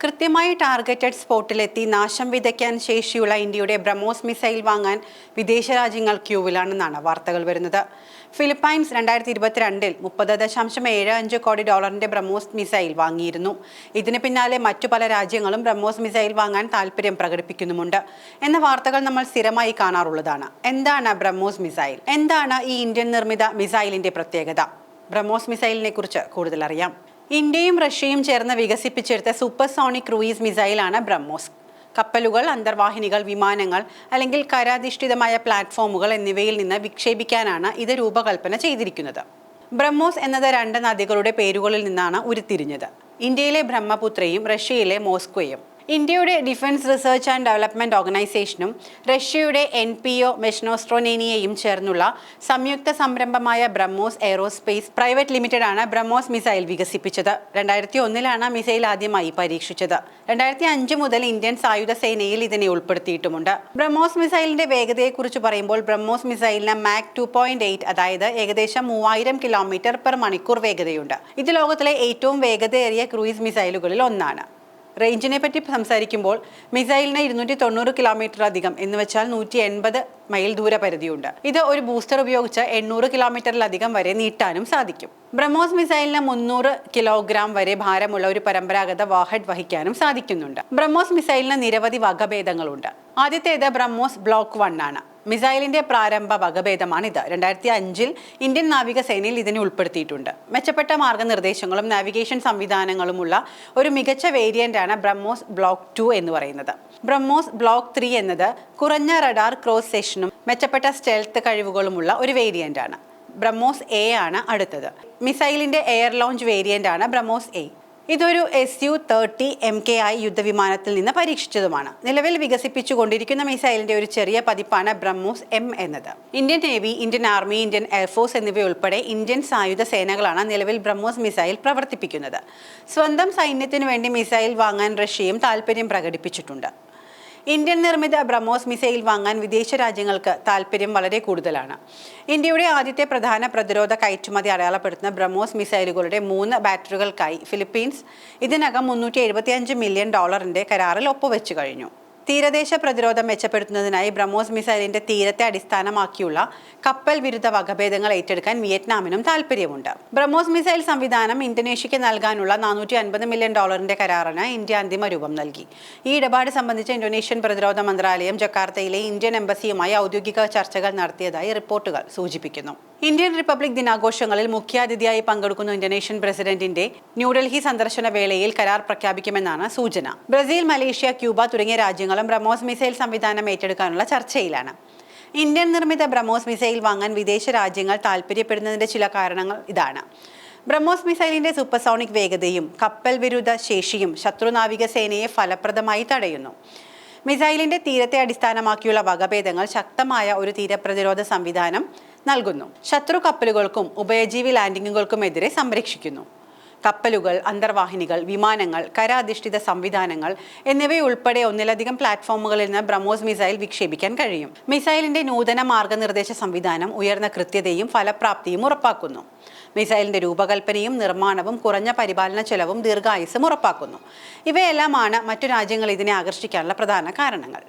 കൃത്യമായി ടാർഗറ്റഡ് സ്പോട്ടിലെത്തി നാശം വിതയ്ക്കാൻ ശേഷിയുള്ള ഇന്ത്യയുടെ ബ്രഹ്മോസ് മിസൈൽ വാങ്ങാൻ വിദേശ രാജ്യങ്ങൾ ക്യൂവിലാണെന്നാണ് വാർത്തകൾ വരുന്നത്. ഫിലിപ്പൈൻസ് 2022 $30.75 കോടി ബ്രഹ്മോസ് മിസൈൽ വാങ്ങിയിരുന്നു. ഇതിന് പിന്നാലെ മറ്റു പല രാജ്യങ്ങളും ബ്രഹ്മോസ് മിസൈൽ വാങ്ങാൻ താൽപര്യം പ്രകടിപ്പിക്കുന്നുമുണ്ട് എന്ന വാർത്തകൾ നമ്മൾ സ്ഥിരമായി കാണാറുള്ളതാണ്. എന്താണ് ബ്രഹ്മോസ് മിസൈൽ? എന്താണ് ഈ ഇന്ത്യൻ നിർമ്മിത മിസൈലിന്റെ പ്രത്യേകത? ബ്രഹ്മോസ് മിസൈലിനെ കുറിച്ച് കൂടുതൽ അറിയാം. ഇന്ത്യയും റഷ്യയും ചേർന്ന് വികസിപ്പിച്ചെടുത്ത സൂപ്പർസോണിക് ക്രൂയിസ് മിസൈലാണ് ബ്രഹ്മോസ്. കപ്പലുകൾ, അന്തർവാഹിനികൾ, വിമാനങ്ങൾ അല്ലെങ്കിൽ കരാധിഷ്ഠിതമായ പ്ലാറ്റ്ഫോമുകൾ എന്നിവയിൽ നിന്ന് വിക്ഷേപിക്കാനാണ് ഇത് രൂപകൽപ്പന ചെയ്തിരിക്കുന്നത്. ബ്രഹ്മോസ് എന്നത് 2 നദികളുടെ പേരുകളിൽ നിന്നാണ് ഉരുത്തിരിഞ്ഞത്. ഇന്ത്യയിലെ ബ്രഹ്മപുത്രയും റഷ്യയിലെ മോസ്കോയും. ഇന്ത്യയുടെ ഡിഫൻസ് റിസർച്ച് ആൻഡ് ഡെവലപ്മെന്റ് ഓർഗനൈസേഷനും റഷ്യയുടെ NPO മെഷ്നോസ്ട്രോനേനിയയും ചേർന്നുള്ള സംയുക്ത സംരംഭമായ ബ്രഹ്മോസ് എയ്റോസ്പേസ് പ്രൈവറ്റ് ലിമിറ്റഡ് ആണ് ബ്രഹ്മോസ് മിസൈൽ വികസിപ്പിച്ചത്. 2001 മിസൈൽ ആദ്യമായി പരീക്ഷിച്ചത്. 2005 മുതൽ ഇന്ത്യൻ സായുധ സേനയിൽ ഇതിനെ ഉൾപ്പെടുത്തിയിട്ടുമുണ്ട്. ബ്രഹ്മോസ് മിസൈലിന്റെ വേഗതയെക്കുറിച്ച് പറയുമ്പോൾ ബ്രഹ്മോസ് മിസൈലിന് മാക് 2.8 അതായത് ഏകദേശം 3000 km/മണിക്കൂർ വേഗതയുണ്ട്. ഇത് ലോകത്തിലെ ഏറ്റവും വേഗതയേറിയ ക്രൂയിസ് മിസൈലുകളിൽ ഒന്നാണ്. റേഞ്ചിനെ പറ്റി സംസാരിക്കുമ്പോൾ മിസൈലിന് 290 കിലോമീറ്ററിലധികം എന്ന് വെച്ചാൽ 180 മൈൽ ദൂരപരിധിയുണ്ട്. ഇത് ഒരു ബൂസ്റ്റർ ഉപയോഗിച്ച് 800 കിലോമീറ്ററിലധികം വരെ നീട്ടാനും സാധിക്കും. ബ്രഹ്മോസ് മിസൈലിന് 300 കിലോഗ്രാം വരെ ഭാരമുള്ള ഒരു പരമ്പരാഗത വാർഹെഡ് വഹിക്കാനും സാധിക്കുന്നുണ്ട്. ബ്രഹ്മോസ് മിസൈലിന് നിരവധി വകഭേദങ്ങളുണ്ട്. ആദ്യത്തേത് ബ്രഹ്മോസ് ബ്ലോക്ക് 1 ആണ്. മിസൈലിന്റെ പ്രാരംഭ വകഭേദമാണിത്. 2005 ഇന്ത്യൻ നാവികസേനയിൽ ഇതിനെ ഉൾപ്പെടുത്തിയിട്ടുണ്ട്. മെച്ചപ്പെട്ട മാർഗനിർദ്ദേശങ്ങളും നാവിഗേഷൻ സംവിധാനങ്ങളുമുള്ള ഒരു മികച്ച വേരിയന്റാണ് ബ്രഹ്മോസ് ബ്ലോക്ക് 2 എന്ന് പറയുന്നത്. ബ്രഹ്മോസ് ബ്ലോക്ക് 3 എന്നത് കുറഞ്ഞ റഡാർ ക്രോസ് സെക്ഷനും മെച്ചപ്പെട്ട സ്റ്റെൽത്ത് കഴിവുകളുമുള്ള ഒരു വേരിയന്റ് ആണ്. ബ്രഹ്മോസ് A ആണ് അടുത്തത്. മിസൈലിന്റെ എയർ ലോഞ്ച് വേരിയന്റ് ആണ് ബ്രഹ്മോസ് A. ഇതൊരു Su-30 MKI യുദ്ധവിമാനത്തിൽ നിന്ന് പരീക്ഷിച്ചതുമാണ്. നിലവിൽ വികസിപ്പിച്ചുകൊണ്ടിരിക്കുന്ന മിസൈലിന്റെ ഒരു ചെറിയ പതിപ്പാണ് ബ്രഹ്മോസ് M എന്നത്. Indian navy, Indian army, Indian air force എന്നിവയുൾപ്പെടെ ഇന്ത്യൻ സായുധ സേനകളാണ് നിലവിൽ ബ്രഹ്മോസ് മിസൈൽ പ്രവർത്തിപ്പിക്കുന്നത്. സ്വന്തം സൈന്യത്തിനു വേണ്ടി മിസൈൽ വാങ്ങാൻ റഷ്യയും താൽപര്യം പ്രകടിപ്പിച്ചിട്ടുണ്ട്. ഇന്ത്യൻ നിർമ്മിത ബ്രഹ്മോസ് മിസൈൽ വാങ്ങാൻ വിദേശ രാജ്യങ്ങൾക്ക് താൽപര്യം വളരെ കൂടുതലാണ്. ഇന്ത്യയുടെ ആദ്യത്തെ പ്രധാന പ്രതിരോധ കയറ്റുമതി അടയാളപ്പെടുത്തുന്ന ബ്രഹ്മോസ് മിസൈലുകളുടെ 3 ബാറ്ററികൾക്കായി ഫിലിപ്പീൻസ് ഇതിനകം $375 മില്യൺ കരാറിൽ ഒപ്പുവെച്ചു കഴിഞ്ഞു. തീരദേശ പ്രതിരോധം മെച്ചപ്പെടുത്തുന്നതിനായി ബ്രഹ്മോസ് മിസൈലിന്റെ തീരത്തെ അടിസ്ഥാനമാക്കിയുള്ള കപ്പൽ വിരുദ്ധ വകഭേദങ്ങൾ ഏറ്റെടുക്കാൻ വിയറ്റ്നാമിനും താൽപര്യമുണ്ട്. ബ്രഹ്മോസ് മിസൈൽ സംവിധാനം ഇന്തോനേഷ്യയ്ക്ക് നൽകാനുള്ള $450 മില്യൺ കരാറിന് ഇന്ത്യ അന്തിമ രൂപം നൽകി. ഈ ഇടപാട് സംബന്ധിച്ച് ഇന്തോനേഷ്യൻ പ്രതിരോധ മന്ത്രാലയം ജക്കാർത്തയിലെ ഇന്ത്യൻ എംബസിയുമായി ഔദ്യോഗിക ചർച്ചകൾ നടത്തിയതായി റിപ്പോർട്ടുകൾ സൂചിപ്പിക്കുന്നു. ഇന്ത്യൻ റിപ്പബ്ലിക് ദിനാഘോഷങ്ങളിൽ മുഖ്യാതിഥിയായി പങ്കെടുക്കുന്ന ഇന്തോനേഷ്യൻ പ്രസിഡന്റിന്റെ ന്യൂഡൽഹി സന്ദർശന വേളയിൽ കരാർ പ്രഖ്യാപിക്കുമെന്നാണ് സൂചന. ബ്രസീൽ, മലേഷ്യ, ക്യൂബ തുടങ്ങിയ രാജ്യങ്ങളും ബ്രഹ്മോസ് മിസൈൽ സംവിധാനം ഏറ്റെടുക്കാനുള്ള ചർച്ചയിലാണ്. ഇന്ത്യൻ നിർമ്മിത ബ്രഹ്മോസ് മിസൈൽ വാങ്ങാൻ വിദേശ രാജ്യങ്ങൾ താൽപര്യപ്പെടുന്നതിന്റെ ചില കാരണങ്ങൾ ഇതാണ്. ബ്രഹ്മോസ് മിസൈലിന്റെ സൂപ്പർസോണിക് വേഗതയും കപ്പൽ വിരുദ്ധ ശേഷിയും ശത്രു നാവികസേനയെ ഫലപ്രദമായി തടയുന്നു. മിസൈലിന്റെ തീരത്തെ അടിസ്ഥാനമാക്കിയുള്ള വകഭേദങ്ങൾ ശക്തമായ ഒരു തീരപ്രതിരോധ സംവിധാനം നൽകുന്നു. ശത്രു കപ്പലുകൾക്കും ഉഭയജീവി ലാൻഡിങ്ങുകൾക്കുമെതിരെ സംരക്ഷിക്കുന്നു. കപ്പലുകൾ, അന്തർവാഹിനികൾ, വിമാനങ്ങൾ, കരാധിഷ്ഠിത സംവിധാനങ്ങൾ എന്നിവയുൾപ്പെടെ ഒന്നിലധികം പ്ലാറ്റ്ഫോമുകളിൽ നിന്ന് ബ്രഹ്മോസ് മിസൈൽ വിക്ഷേപിക്കാൻ കഴിയും. മിസൈലിന്റെ നൂതന മാർഗനിർദ്ദേശ സംവിധാനം ഉയർന്ന കൃത്യതയും ഫലപ്രാപ്തിയും ഉറപ്പാക്കുന്നു. മിസൈലിന്റെ രൂപകൽപ്പനയും നിർമ്മാണവും കുറഞ്ഞ പരിപാലന ചെലവും ദീർഘായുസ്സും ഉറപ്പാക്കുന്നു. ഇവയെല്ലാമാണ് മറ്റു രാജ്യങ്ങൾ ഇതിനെ ആകർഷിക്കാനുള്ള പ്രധാന കാരണങ്ങൾ.